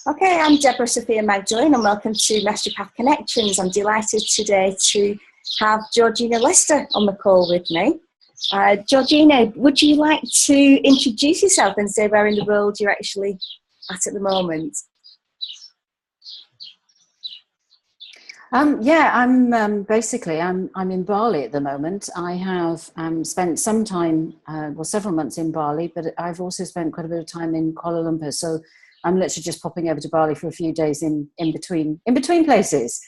Okay, I'm Debra Sofia Magdalene and welcome to Mastery Path Connections. I'm delighted today to have Georgina Lester on the call with me. Georgina, would you like to introduce yourself and say where in the world you're actually at the moment? Yeah, I'm basically I'm in Bali at the moment. I have spent some time, several months in Bali, but I've also spent quite a bit of time in Kuala Lumpur. So I'm literally just popping over to Bali for a few days in between places.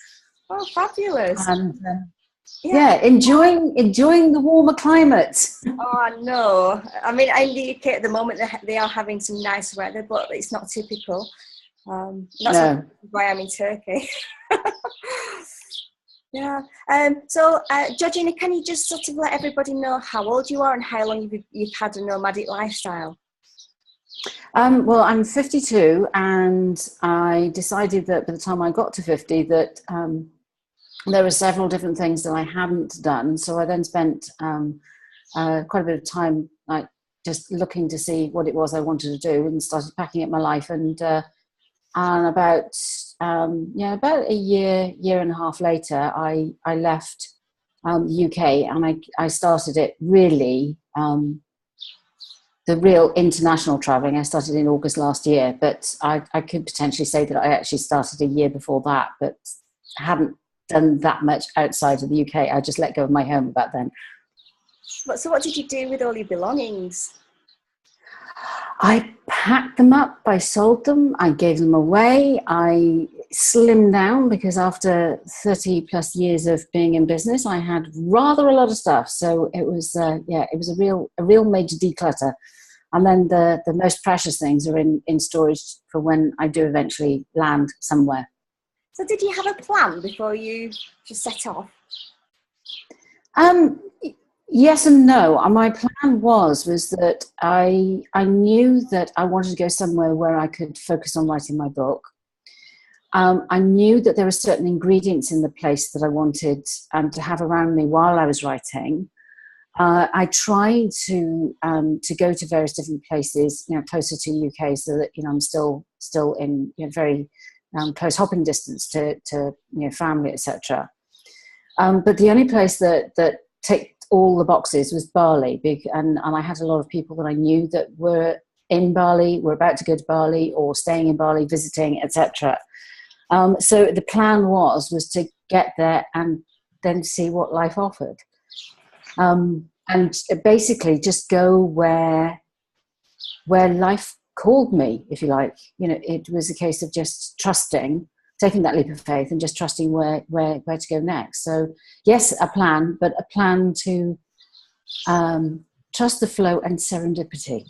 Oh, fabulous! And enjoying the warmer climate. Oh no, I mean in the UK at the moment they are having some nice weather, but it's not typical. That's why I'm in Turkey. Yeah. So, Georgina, can you just sort of let everybody know how old you are and how long you've had a nomadic lifestyle? Well, I'm 52, and I decided that by the time I got to 50 that there were several different things that I hadn't done. So I then spent quite a bit of time like just looking to see what it was I wanted to do, and started packing up my life. And about a year and a half later, I left the UK, and I started it really. The real international traveling I started in August last year, but I could potentially say that I actually started a year before that, but I hadn't done that much outside of the UK. I just let go of my home about then. So what did you do with all your belongings? I packed them up, I sold them, I gave them away, I slimmed down because after 30 plus years of being in business, I had rather a lot of stuff. So it was a real major declutter. And then the most precious things are in storage for when I do eventually land somewhere. So did you have a plan before you just set off? Yes and no. My plan was that I knew that I wanted to go somewhere where I could focus on writing my book. I knew that there were certain ingredients in the place that I wanted to have around me while I was writing. I tried to go to various different places, closer to UK, so that I'm still in very close hopping distance to family, etc. But the only place that ticked all the boxes was Bali, and I had a lot of people that I knew that were in Bali, were about to go to Bali, or staying in Bali, visiting, etc. So the plan was to get there and then see what life offered. And basically just go where life called me, if you like. It was a case of just trusting, taking that leap of faith and just trusting where to go next. So yes, a plan, but a plan to trust the flow and serendipity.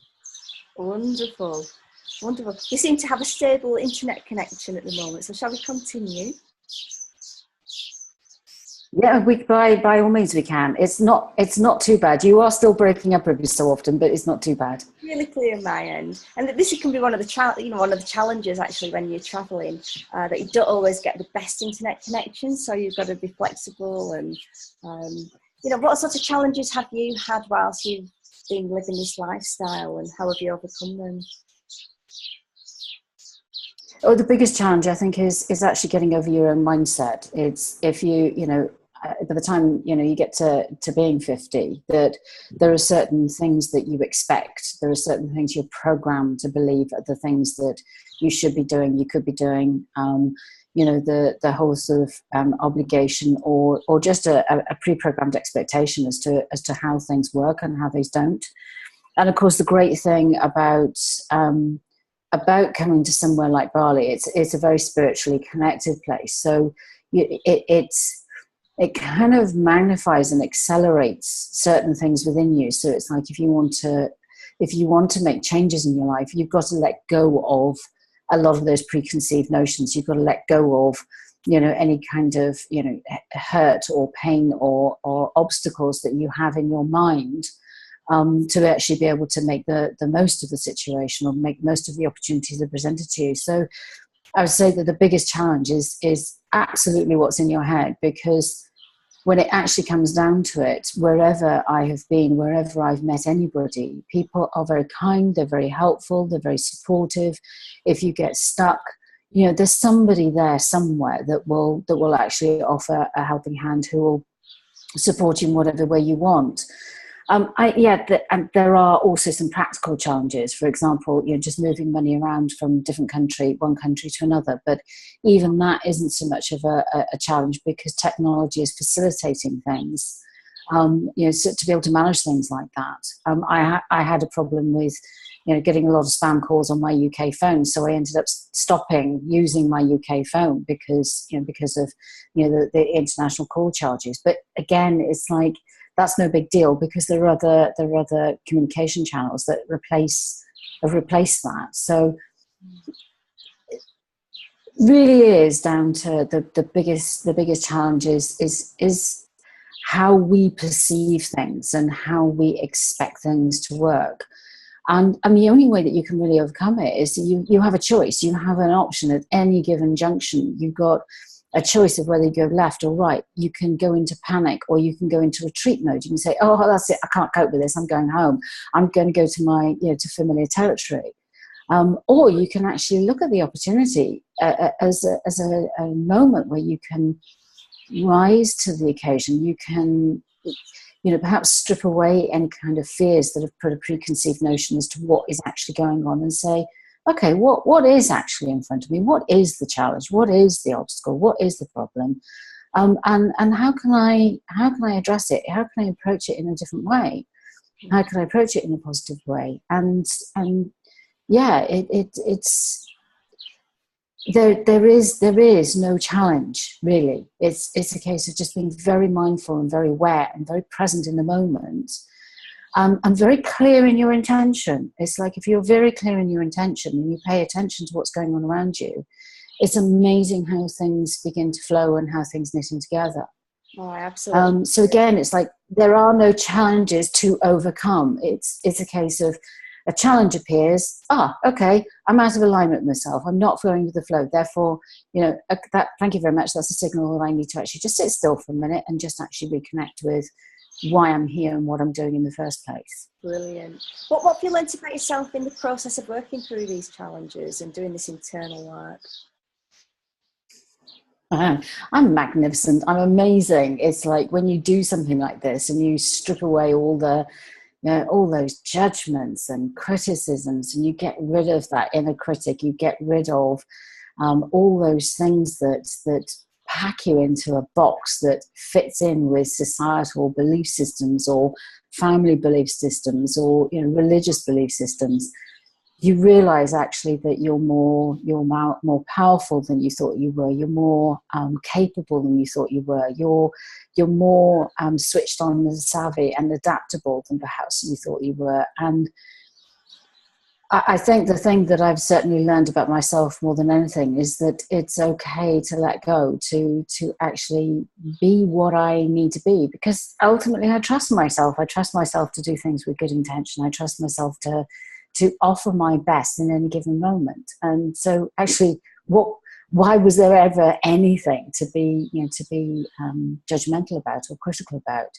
Wonderful. Wonderful. You seem to have a stable internet connection at the moment, so shall we continue? Yeah, by all means we can. It's not too bad. You are still breaking up every so often, but it's not too bad. Really clear on my end, and this can be one of the challenges actually when you're traveling, that you don't always get the best internet connection. So you've got to be flexible, and what sort of challenges have you had whilst you've been living this lifestyle, and how have you overcome them? Oh, the biggest challenge I think is actually getting over your own mindset. It's if by the time you get to being 50, that there are certain things that you expect. There are certain things you're programmed to believe are the things that you should be doing, you could be doing. The whole sort of obligation or just a pre-programmed expectation as to how things work and how things don't. And of course, the great thing about coming to somewhere like Bali, it's a very spiritually connected place. So it kind of magnifies and accelerates certain things within you. So it's like if you want to make changes in your life, you've got to let go of a lot of those preconceived notions. You've got to let go of any kind of hurt or pain or obstacles that you have in your mind, to actually be able to make the most of the situation or make most of the opportunities that are presented to you. So I would say that the biggest challenge is absolutely what's in your head, because when it actually comes down to it, wherever I have been, wherever I've met anybody, people are very kind, they're very helpful, they're very supportive. If you get stuck, you know, there's somebody there somewhere that will actually offer a helping hand, who will support you in whatever way you want. And there are also some practical challenges. For example, you know, just moving money around from one country to another. But even that isn't so much of a challenge, because technology is facilitating things. You know, so to be able to manage things like that. I had a problem with, you know, getting a lot of spam calls on my UK phone, so I ended up stopping using my UK phone because of, you know, the international call charges. But again, it's like, that's no big deal, because there are other communication channels that have replaced that. So it really is down to the biggest challenge is how we perceive things and how we expect things to work. And the only way that you can really overcome it is you have a choice. You have an option at any given junction. You've got a choice of whether you go left or right. You can go into panic, or you can go into retreat mode. You can say, oh, that's it, I can't cope with this, I'm going home. I'm going to go to my, you know, to familiar territory. Or you can actually look at the opportunity as a moment where you can rise to the occasion. You can, you know, perhaps strip away any kind of fears that have put a preconceived notion as to what is actually going on, and say, okay, what is actually in front of me? What is the challenge? What is the obstacle? What is the problem? And how can I address it? How can I approach it in a different way? How can I approach it in a positive way? And yeah, it's there is no challenge, really. It's a case of just being very mindful and very aware and very present in the moment. And very clear in your intention. It's like, if you're very clear in your intention and you pay attention to what's going on around you, it's amazing how things begin to flow and how things knit in together. Oh, absolutely. So again, it's like, there are no challenges to overcome. It's a case of, a challenge appears, okay, I'm out of alignment with myself, I'm not flowing with the flow, therefore, you know, thank you very much, that's a signal that I need to actually just sit still for a minute and just actually reconnect with why I'm here and what I'm doing in the first place. Brilliant. What have you learned about yourself in the process of working through these challenges and doing this internal work? I'm magnificent. I'm amazing. It's like, when you do something like this and you strip away all those judgments and criticisms, and you get rid of that inner critic, you get rid of all those things that pack you into a box that fits in with societal belief systems or family belief systems or, you know, religious belief systems. You realize actually that you're more powerful than you thought you were. You're more capable than you thought you were. You're more switched on and savvy and adaptable than perhaps you thought you were. And I think the thing that I've certainly learned about myself more than anything is that it's okay to let go, to actually be what I need to be, because ultimately I trust myself. I trust myself to do things with good intention. I trust myself to offer my best in any given moment. And so actually, why was there ever anything to be judgmental about or critical about?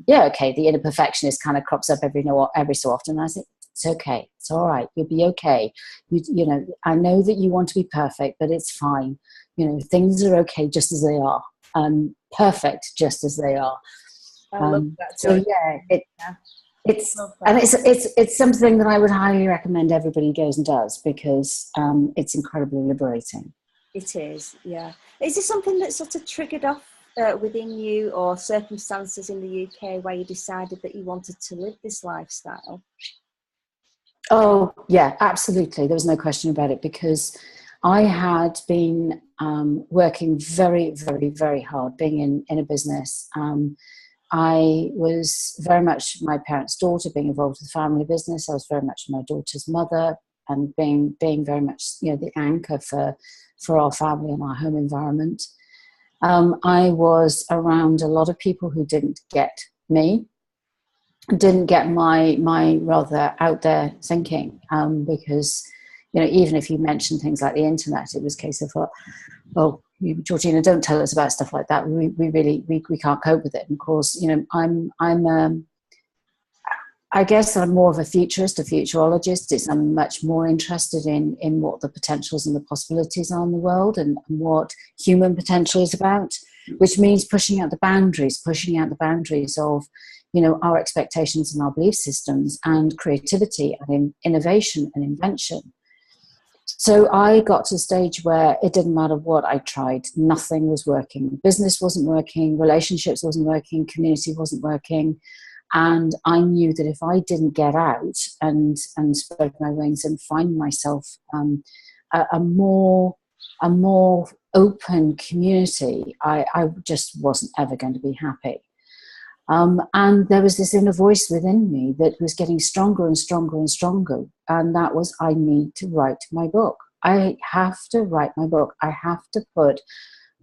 Okay, the inner perfectionist kind of crops up every so often. I say, it's okay, it's all right, you'll be okay. You know, I know that you want to be perfect, but it's fine. You know, things are okay just as they are, perfect just as they are. I love that. So yeah, it's something that I would highly recommend everybody goes and does, because it's incredibly liberating. It is, yeah. Is there something that sort of triggered off within you, or circumstances in the UK where you decided that you wanted to live this lifestyle? Oh, yeah, absolutely. There was no question about it, because I had been working very, very, very hard, being in a business. I was very much my parents' daughter, being involved with the family business. I was very much my daughter's mother, and being very much, you know, the anchor for our family and our home environment. I was around a lot of people who didn't get me, didn't get my rather out there thinking, because, you know, even if you mentioned things like the internet, it was a case of, oh, Georgina, don't tell us about stuff like that. We can't cope with it. And of course, you know, I guess I'm more of a futurist, a futurologist. I'm much more interested in what the potentials and the possibilities are in the world, and what human potential is about, which means pushing out the boundaries of, you know, our expectations and our belief systems, and creativity and innovation and invention. So I got to a stage where it didn't matter what I tried, nothing was working. Business wasn't working, relationships wasn't working, community wasn't working. And I knew that if I didn't get out and spread my wings and find myself a more open community, I just wasn't ever going to be happy. And there was this inner voice within me that was getting stronger and stronger and stronger. And that was, I need to write my book. I have to write my book. I have to put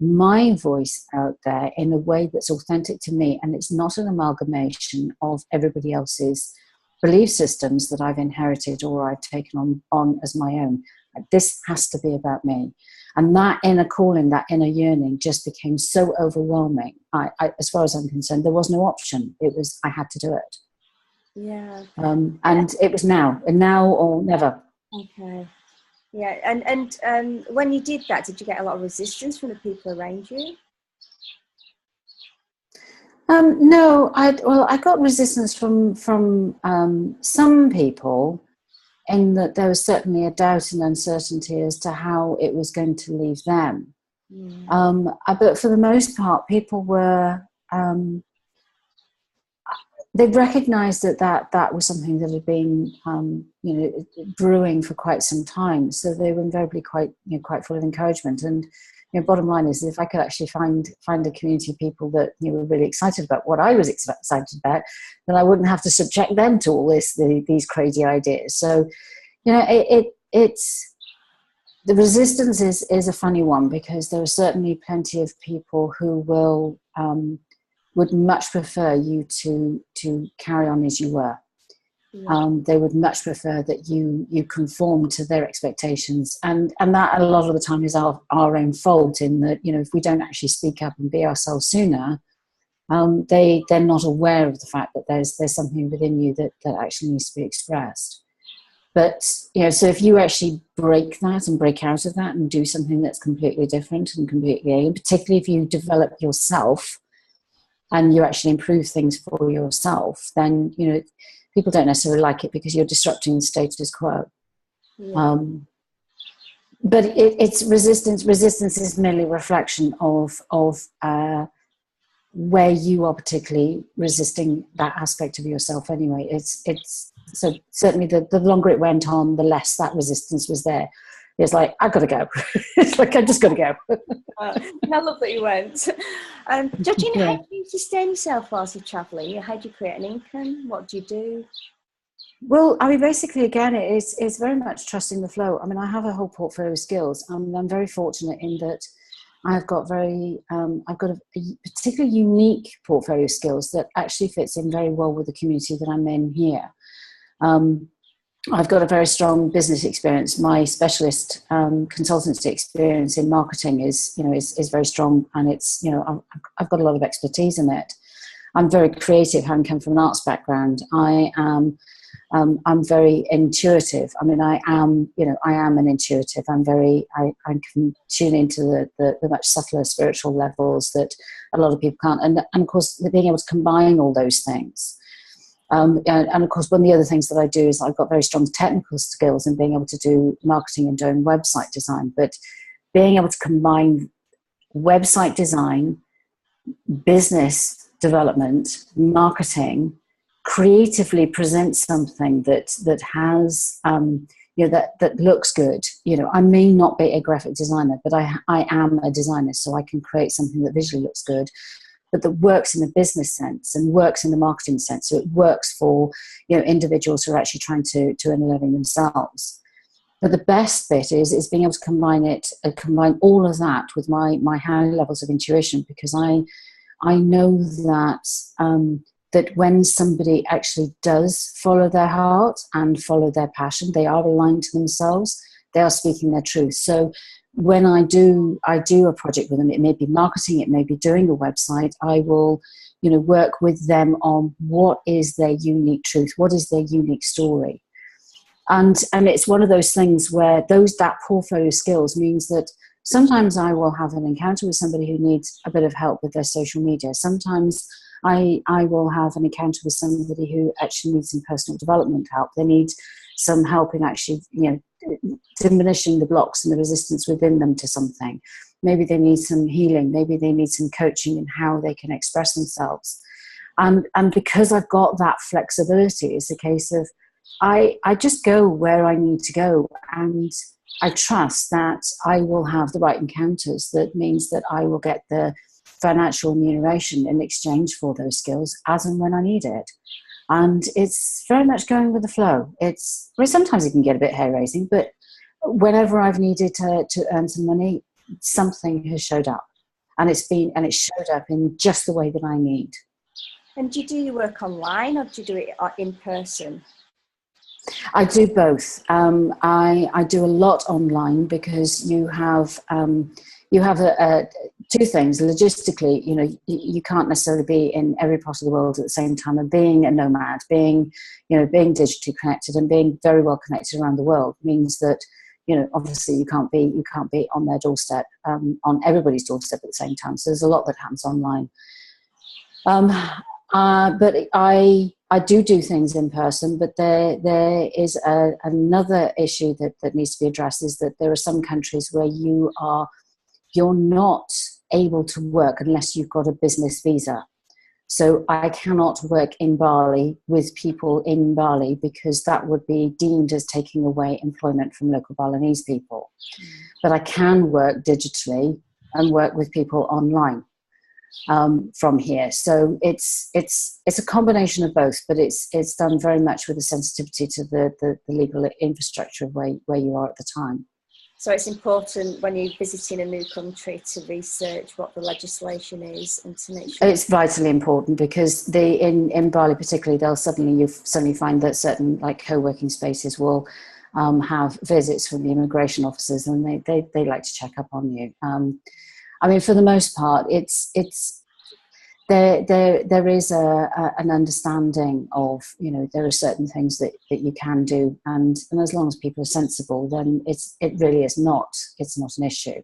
my voice out there in a way that's authentic to me, and it's not an amalgamation of everybody else's belief systems that I've inherited or I've taken on as my own. This has to be about me. And that inner calling, that inner yearning just became so overwhelming. I as far as I'm concerned, there was no option. It was, I had to do it. Yeah. And it was now or never. Okay. Yeah, and when you did that, did you get a lot of resistance from the people around you? No, I got resistance from some people, in that there was certainly a doubt and uncertainty as to how it was going to leave them. But for the most part, people were, they recognised that was something that had been, brewing for quite some time. So they were invariably quite full of encouragement. And bottom line is, if I could actually find a community of people that were really excited about what I was excited about, then I wouldn't have to subject them to all these crazy ideas. So, it's the resistance is a funny one, because there are certainly plenty of people who would much prefer you to carry on as you were. They would much prefer that you conform to their expectations, and that a lot of the time is our own fault, in that if we don't actually speak up and be ourselves sooner, they're not aware of the fact that there's something within you that actually needs to be expressed. But so if you actually break that and break out of that and do something that's completely different and completely alien, particularly if you develop yourself and you actually improve things for yourself, then people don't necessarily like it, because you're disrupting the status quo. Yeah. But it's resistance. Resistance is merely a reflection of where you are particularly resisting that aspect of yourself. Anyway, it's so certainly the longer it went on, the less that resistance was there. It's like, I've got to go. It's like, I just got to go. I love that you went. Georgina, how do you sustain yourself whilst you're travelling? How do you create an income? What do you do? Well, I mean, basically, again, it's very much trusting the flow. I mean, I have a whole portfolio of skills. I'm very fortunate in that I've got a particularly unique portfolio of skills that actually fits in very well with the community that I'm in here. I've got a very strong business experience. My specialist consultancy experience in marketing is very strong, and it's I've got a lot of expertise in it. I'm very creative, having come from an arts background. I'm very intuitive. I mean, I am an intuitive. I can tune into the much subtler spiritual levels that a lot of people can't. And of course, being able to combine all those things. And of course, one of the other things that I do is I've got very strong technical skills in being able to do marketing and doing website design. But being able to combine website design, business development, marketing, creatively present something that has that looks good. I may not be a graphic designer, but I am a designer, so I can create something that visually looks good, but that works in the business sense and works in the marketing sense. So it works for individuals who are actually trying to earn a living themselves. But the best bit is being able to combine all of that with my high levels of intuition, because I know that when somebody actually does follow their heart and follow their passion, they are aligned to themselves, they are speaking their truth. So when I do a project with them, it may be marketing, it may be doing a website, I will, you know, work with them on what is their unique truth, what is their unique story. And it's one of those things where that portfolio skills means that sometimes I will have an encounter with somebody who needs a bit of help with their social media. Sometimes I will have an encounter with somebody who actually needs some personal development help. They need some help in actually, you know, diminishing the blocks and the resistance within them to something. Maybe they need some healing. Maybe they need some coaching in how they can express themselves. And because I've got that flexibility, it's a case of I just go where I need to go, and I trust that I will have the right encounters. That means that I will get the financial remuneration in exchange for those skills as and when I need it. And it's very much going with the flow. Well, sometimes it can get a bit hair-raising, but whenever I've needed to earn some money, something has showed up, and it showed up in just the way that I need. And do you do your work online, or do you do it in person? I do both. I do a lot online because you have two things. Logistically, you know, you can't necessarily be in every part of the world at the same time. And being a nomad, being digitally connected and being very well connected around the world means that, you know, obviously you can't be on their doorstep, on everybody's doorstep at the same time. So there's a lot that happens online. But I do things in person, but there is another issue that needs to be addressed, is that there are some countries where you're not able to work unless you've got a business visa. So I cannot work in Bali with people in Bali, because that would be deemed as taking away employment from local Balinese people. But I can work digitally and work with people online from here. So it's a combination of both, but it's done very much with a sensitivity to the legal infrastructure of where you are at the time. So it's important when you're visiting a new country to research what the legislation is and to make sure. It's vitally important, because in Bali particularly, you suddenly find that certain like co-working spaces will have visits from the immigration officers, and they like to check up on you. I mean, for the most part, there is an understanding of, you know, there are certain things that you can do, and as long as people are sensible, then it really is not an issue.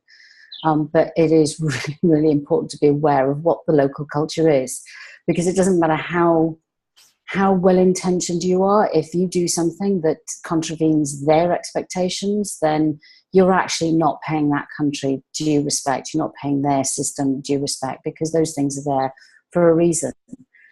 But it is really, really important to be aware of what the local culture is, because it doesn't matter how well-intentioned you are. If you do something that contravenes their expectations, then you're actually not paying that country due respect. You're not paying their system due respect, because those things are there for a reason.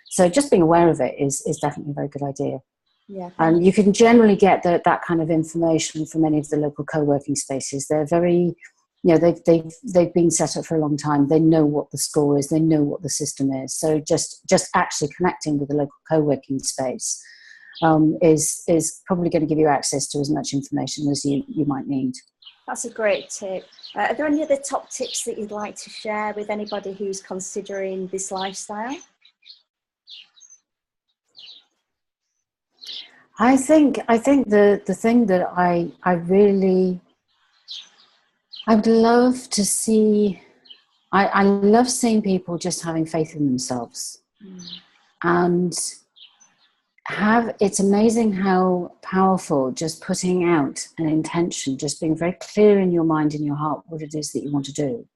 So just being aware of it is definitely a very good idea. Yeah, and you can generally get that kind of information from any of the local co-working spaces. They're very, you know, they've been set up for a long time. They know what the score is. They know what the system is. So just actually connecting with the local co-working space is probably going to give you access to as much information as you might need. That's a great tip. Are there any other top tips that you'd like to share with anybody who's considering this lifestyle? I think the thing that I would love to see, I love seeing people just having faith in themselves. And it's amazing how powerful just putting out an intention, just being very clear in your mind, in your heart, what it is that you want to do.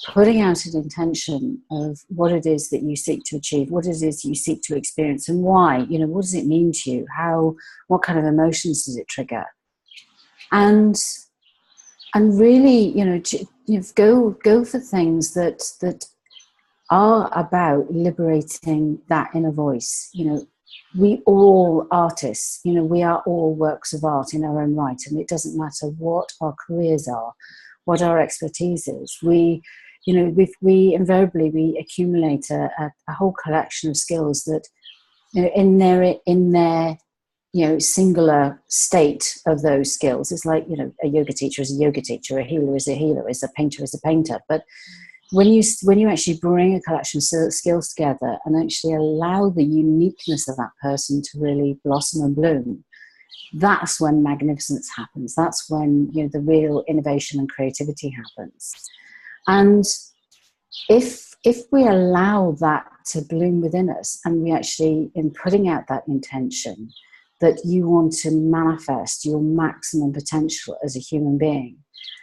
Putting out an intention of what it is that you seek to achieve, what it is you seek to experience, and why. You know, what does it mean to you? What kind of emotions does it trigger? And really, you know, go for things that are about liberating that inner voice. You know, we all artists, you know, we are all works of art in our own right, and it doesn't matter what our careers are, what our expertise is. We invariably accumulate a whole collection of skills that, you know, in their you know, singular state of those skills. It's like, you know, a yoga teacher is a yoga teacher, a healer is a healer, a painter is a painter. But when you actually bring a collection of skills together and actually allow the uniqueness of that person to really blossom and bloom, that's when magnificence happens. That's when, you know, the real innovation and creativity happens. And if we allow that to bloom within us, and we actually, in putting out that intention that you want to manifest your maximum potential as a human being,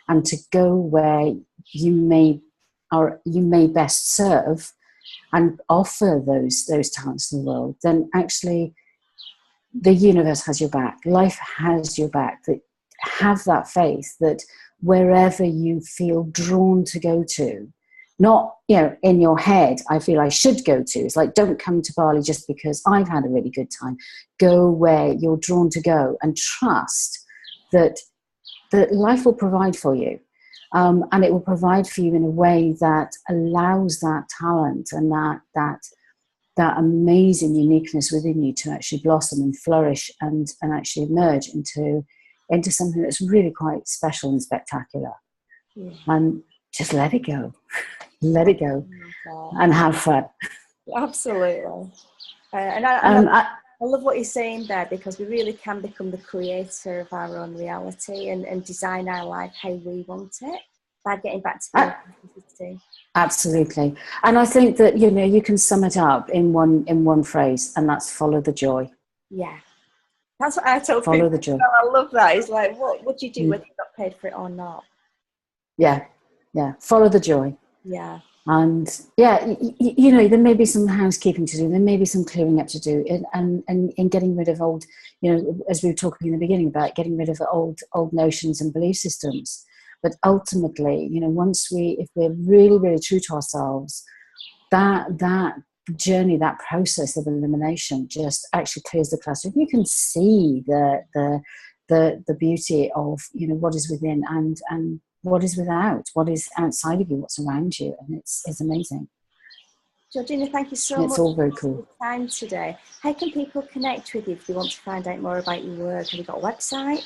and to go where you may best serve and offer those talents to the world, then actually the universe has your back. Life has your back. That have that faith that wherever you feel drawn to go to, not, you know, in your head, I feel I should go to. It's like, don't come to Bali just because I've had a really good time. Go where you're drawn to go, and trust that life will provide for you. And it will provide for you in a way that allows that talent and that amazing uniqueness within you to actually blossom and flourish and actually emerge into something that's really quite special and spectacular. Yeah. And just let it go. Let it go. And have fun. Absolutely. I love what you're saying there, because we really can become the creator of our own reality and design our life how we want it by getting back to authenticity. Absolutely. And I think that, you know, you can sum it up in one phrase, and that's follow the joy. Yeah. That's what I tell follow people. The joy. I love that. It's like, what would you do whether you got paid for it or not? Yeah. Follow the joy. Yeah. And you know, there may be some housekeeping to do, there may be some clearing up to do, and getting rid of old, you know, as we were talking in the beginning about getting rid of old notions and belief systems. But ultimately, you know, if we're really, really true to ourselves, that journey, that process of elimination just actually clears the clutter. You can see the beauty of, you know, what is within and what is without, what is outside of you, what's around you, and it's amazing. Georgina, thank you so much. It's all very cool. For your time today. How can people connect with you if they want to find out more about your work? Have you got a website?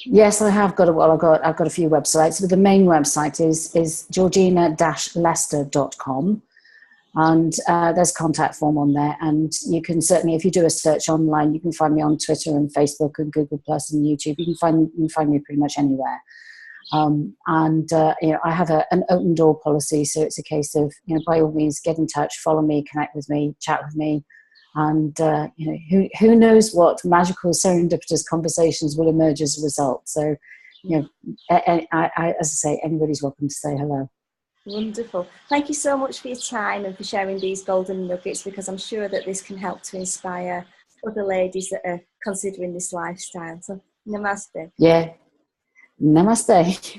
Yes, I have got I've got a few websites, but the main website is georgina-lester.com. And there's a contact form on there, and you can certainly, if you do a search online, you can find me on Twitter and Facebook and Google Plus and YouTube. You can find me pretty much anywhere. You know, I have an open door policy, so it's a case of, you know, by all means, get in touch, follow me, connect with me, chat with me, and you know, who knows what magical serendipitous conversations will emerge as a result. So, you know, I, as I say, anybody's welcome to say hello. Wonderful. Thank you so much for your time and for sharing these golden nuggets, because I'm sure that this can help to inspire other ladies that are considering this lifestyle. So, namaste. Yeah. Namaste.